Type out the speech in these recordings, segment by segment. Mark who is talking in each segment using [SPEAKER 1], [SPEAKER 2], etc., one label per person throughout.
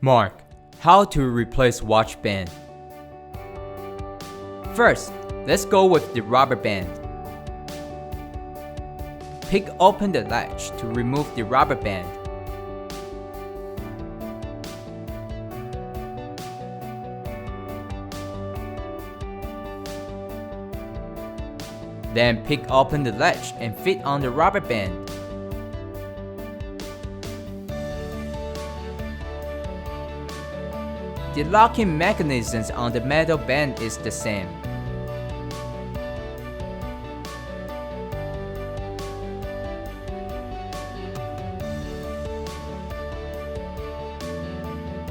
[SPEAKER 1] MARQ. How to replace watch band. First, let's go with the rubber band. Pick open the latch to remove the rubber band. Then pick open the latch and fit on the rubber band. The locking mechanism on the metal band is the same.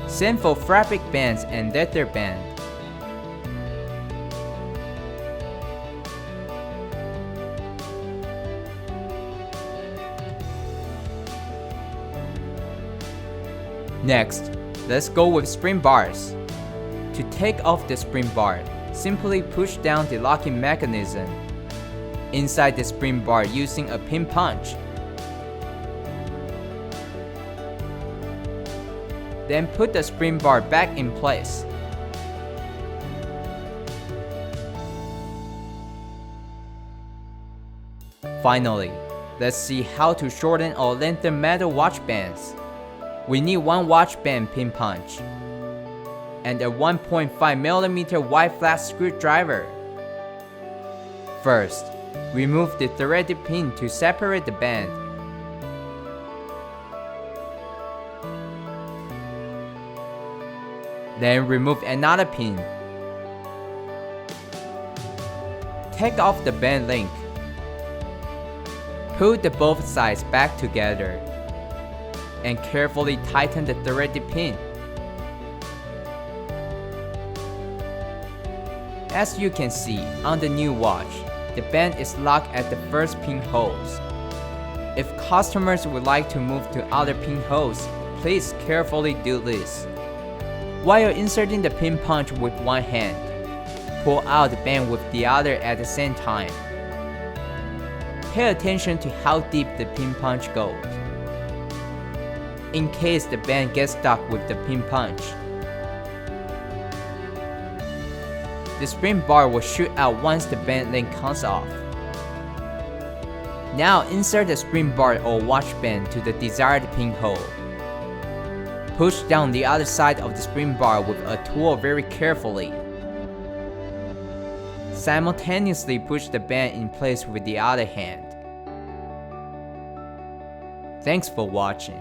[SPEAKER 1] Same for fabric bands and leather band. Next, let's go with spring bars. To take off the spring bar, simply push down the locking mechanism inside the spring bar using a pin punch. Then put the spring bar back in place. Finally, let's see how to shorten or lengthen metal watch bands. We need one watch band pin punch and a 1.5mm wide flat screwdriver. First, remove the threaded pin to separate the band. Then remove another pin. Take off the band link. Put the both sides back together and carefully tighten the threaded pin. As you can see on the new watch, the band is locked at the first pinholes. If customers would like to move to other pinholes, please carefully do this. While inserting the pin punch with one hand, pull out the band with the other at the same time. Pay attention to how deep the pin punch goes, in case the band gets stuck with the pin punch. The spring bar will shoot out once the band link comes off. Now insert the spring bar or watch band to the desired pinhole. Push down the other side of the spring bar with a tool very carefully. Simultaneously push the band in place with the other hand. Thanks for watching.